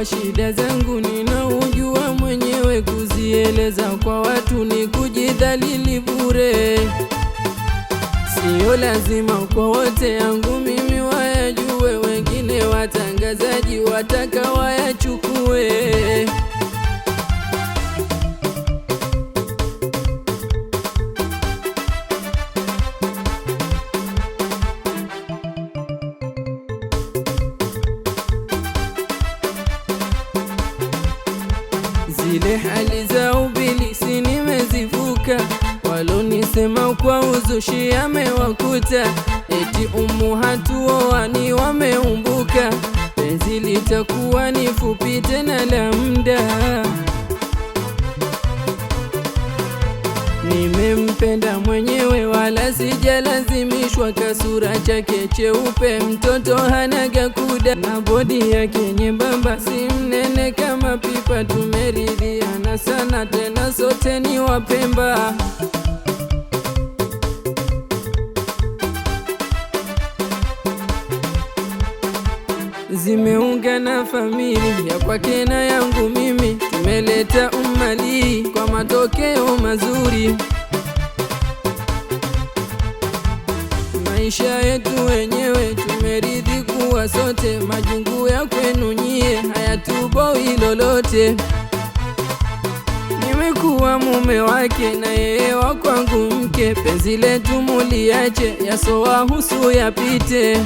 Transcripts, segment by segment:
wa shida zangu ninaujua mwenyewe, kuzieleza kwa watu ni kujidhalili bure. Sio lazima kwa wote yangu mimi wayajue, wengine watangazaji wataka wayachukue. Zile hali za ubilisi nimezivuka, walonisema kwa uzushi yamewakuta, eti hatuoani wameumbuka, penzi litakuwa ni fupi tena la muda. Nimempenda mwenyewe wala sijalazimishwa, kasura chake cheupe mtoto hanaga kuda, na bodi yake nyembamba si mnene kama pipa. Tumeridhiana sana tena sote ni Wapemba. Zimeungana familia kwake na yangu mimi, tumeleta umali kwa matokeo mazuri. Maisha yetu wenyewe tumeridhi kuwa sote, majungu ya kwenu nyie hayatuboi lolote. Nimekuwa mume wake na yeye wa kwangu mke, penzi letu muliache yasowahusu yapite.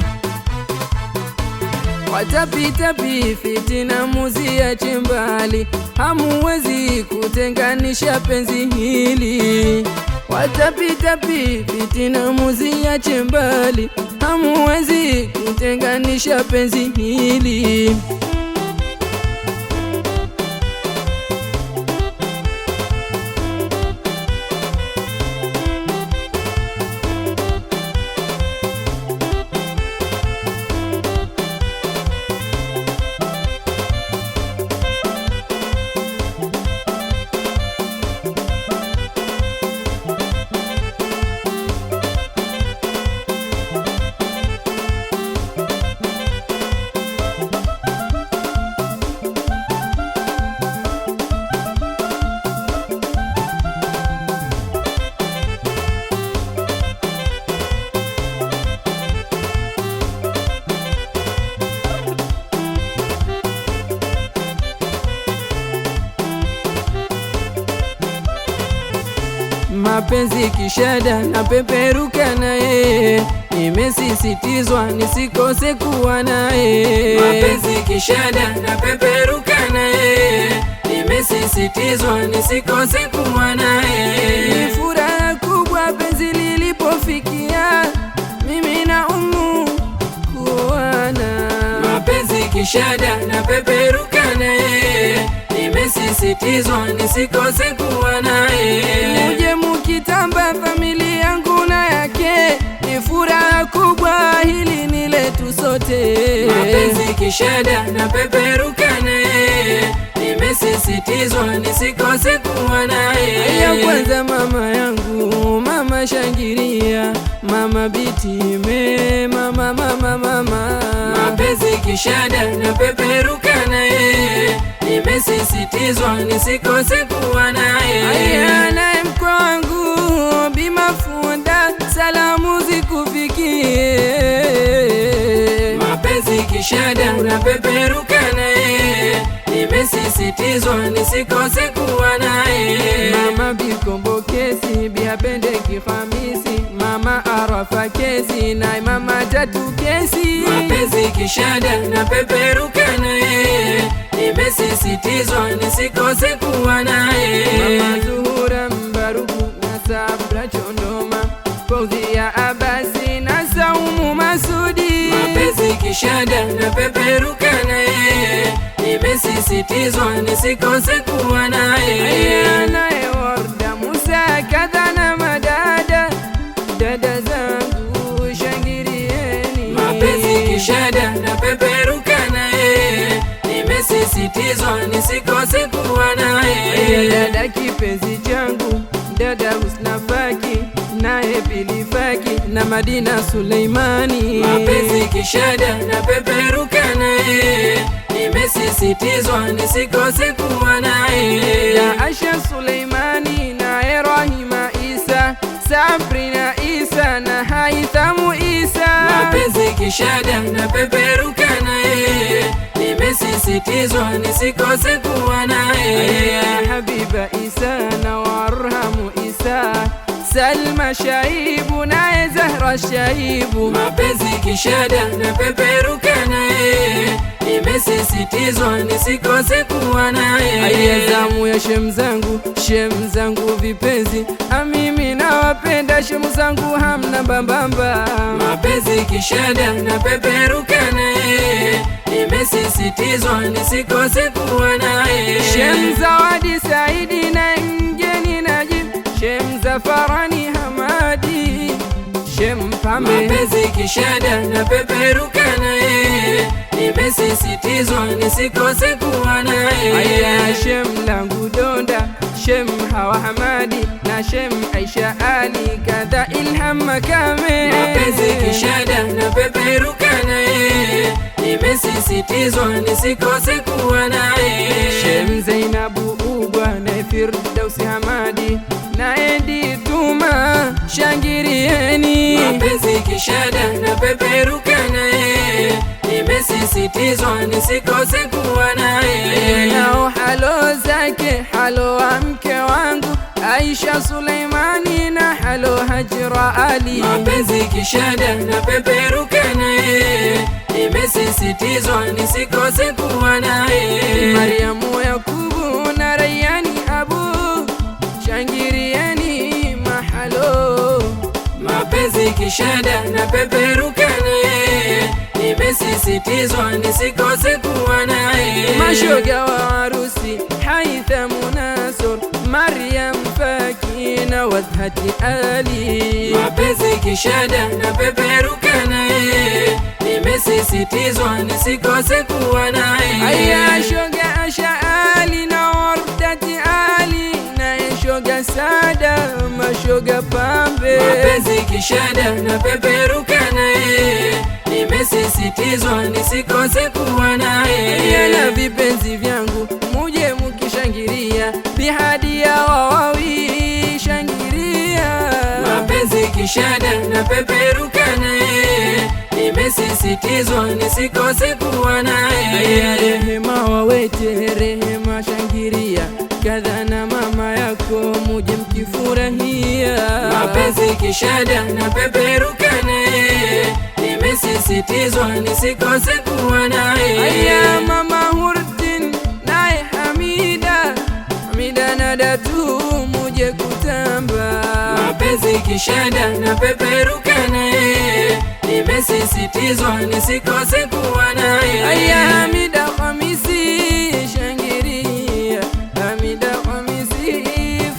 Watapita fitina muziache mbali, hamuwezi kutenganisha penzi hili. Watapita fitina muziache mbali, hamuwezi kutenganisha penzi hili. Mapenzi kishada na peperuka naye, nimesisitizwa nisikose kuwa naye. Mapenzi kishada na peperuka naye, nimesisitizwa nisikose kuwa naye. Ni furaha kubwa penzi lilipofikia, mimi na kuoana. Mapenzi kishada na peperuka naye, nimesisitizwa nisikose kuwa naye. Muje mukitamba familia yangu na yake, ni furaha kubwa hili ni letu sote. Mapenzi kishada na peperuka naye, nimesisitizwa nisikose kuwa naye. Ya kwanza mama yangu, mama Shangiria, mama Bitime, mama. Mapenzi kishada na peperuka naye, nimesisitizwa nisikose kuwa naye. Aya naye mkwe wangu Bi Mafunda, salamu zikufikie. Mapenzi kishada na peperuka naye, nimesisitizwa nisikose kuwa naye. Mama Bikombo Kesi, Bi Apende Kihamisi, mama Arafa Kesi na mama Tatu Kesi. Mapenzi kishada na peperuka naye, nimesisitizwa nisikose kuwa naye. Mama Zuhura Mbaruku na Sabra Chondoma, Faudhia Abasi na Saumu Masudi. Mapenzi kishada na peperuka naye, nimesisitizwa nisikose kuwa naye. Naye Warda Musa kadha na madada, dada zangu shangirieni. Mapenzi kishada na peperuka naye, nimesisitizwa nisikose kuwa naye. Dada kipenzi changu, dada Husna Faki, naye Pili Faki na Madina Suleimani. Mapenzi kishada na peperuka naye, nimesisitizwa nisikose kuwa naye. Na Asha Suleimani na Rahima Isa, Sabri na Isa na Haithamu Isa, mapenzi kishada na peperuka naye, nimesisitizwa nisikose kuwa naye. Ya Habiba Isa na Warhamu Isa, Salma Shaibu na Zahra Shaibu, mapenzi kishada na peperuka naye, nimesisitizwa nisikose kuwa naye. Aya zamu ya shem zangu vipenzi, mimi nawapenda shemu zangu hamna mbambamba, mapenzi kishada na peperuka naye, nimesisitizwa nisikose kuwa naye. Shem Zawadi Saidi na Mgeni Najib, Shem Zafarani Hamadi, Shem Pambe, mapenzi kishada na peperuka naye, nimesisitizwa nisikose kuwa naye. Aya Shem langu Donda, Shem Hawa Hamadi na Shem Aisha Ali, kadha Ilham Makame, mapenzi kishada na peperuka naye, nimesisitizwa nisikose kuwa naye. Shem Zainabu Ugwa na Firdausi Hamadi na Edi Tuma, shangirieni, mapenzi kishada na peperuka naye, nimesisitizwa nisikose kuwa naye. nao halo zake, halo wa mke wangu Aisha Suleimani na halo Hajra Ali, mapenzi kishada na peperuka naye, nimesisitizwa nisikose kuwa naye. Mariamu Yakubu na Rayani Abu, shangirieni mahalo, mapenzi kishada na peperuka naye, nimesisitizwa nisikose kuwa naye. mashoga wa harusi Haithamu Nasor, Maryam Faki na Wadhati Ali, mapenzi kishada na peperuka naye, nimesisitizwa nisikose kuwa naye. aya shoga Asha Ali na Wardati Ali na shoga Sada, mashoga Pambe, mapenzi kishada na peperuka naye, nimesisitizwa nisikose kuwa naye. na vipenzi vyangu muje mukishangiria, bihadia wawawi shangiria, mapenzi kishada na peperuka naye, nimesisitizwa nisikose kuwa naye. Rehema wawete, Rehema shangiria, kadha na mama yako muje mkifurahia, mapenzi kishada na peperuka naye, nimesisitizwa nisikose kuwa naye. aya mama Hurdin naye Hamida na Datu muje kutamba, mapenzi kishada na peperuka naye, nimesisitizwa nisikose kuwa naye. aya Hamida Khamisi shangiria, Hamida Khamisi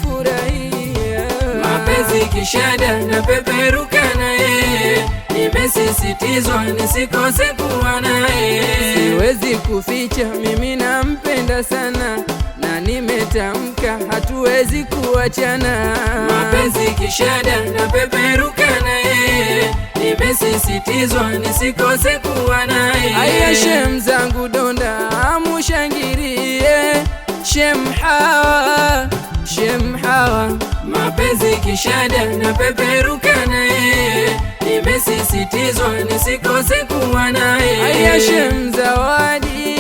furahia, mapenzi kishada na peperuka naye, nimesisitizwa nisikose kuwa naye. siwezi kuficha mimi nampenda sana, na nimetamka hatuwezi kuachana, mapenzi kishada na peperuka naye, nimesisitizwa nisikose kuwa naye. aya Shem zangu Donda amushangirie, Shem Hawa, Shem Hawa, mapenzi kishada na peperuka naye, nimesisitizwa nisikose kuwa naye. aya Shem Zawadi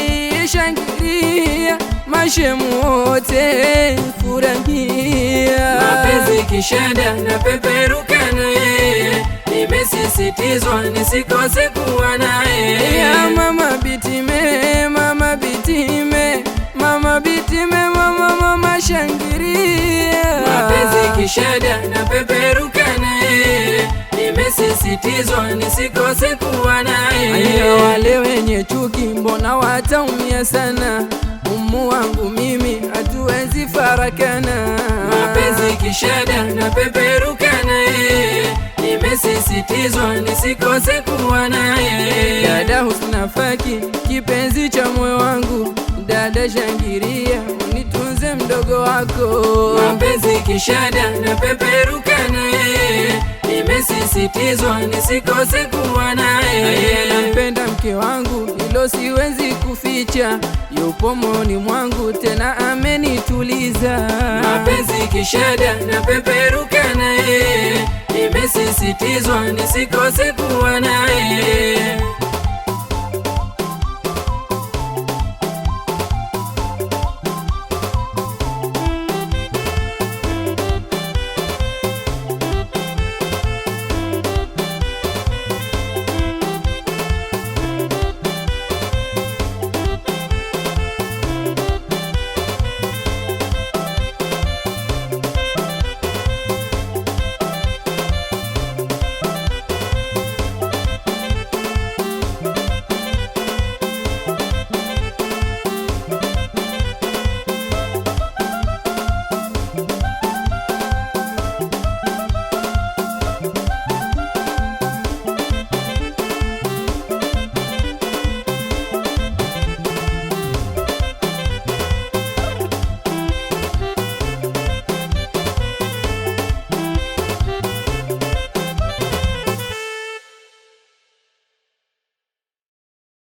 shangiria, mashemu wote furahia, mapenzi kishada na peperuka naye, nimesisitizwa nisikose kuwa naye. ya mama Bitime, mama Bitime, mama Bitime, mama shangiria, mapenzi kishada na peperuka naye, nimesisitizwa nisikose kuwa naye. aya wale wenye chuki mbona wataumia sana, umu wangu mimi hatuwezi farakana, mapenzi kishada na peperuka naye, nimesisitizwa nisikose kuwa naye. dada Husna Faki kipenzi cha moyo wangu, dada shangiria unitunze mdogo wako, mapenzi kishada na peperuka naye, nimesisitizwa nisikose kuwa naye. Nampenda mke wangu, hilo siwezi kuficha, yupo moyoni mwangu tena amenituliza. Mapenzi kishada na peperuka naye, nimesisitizwa nisikose kuwa naye.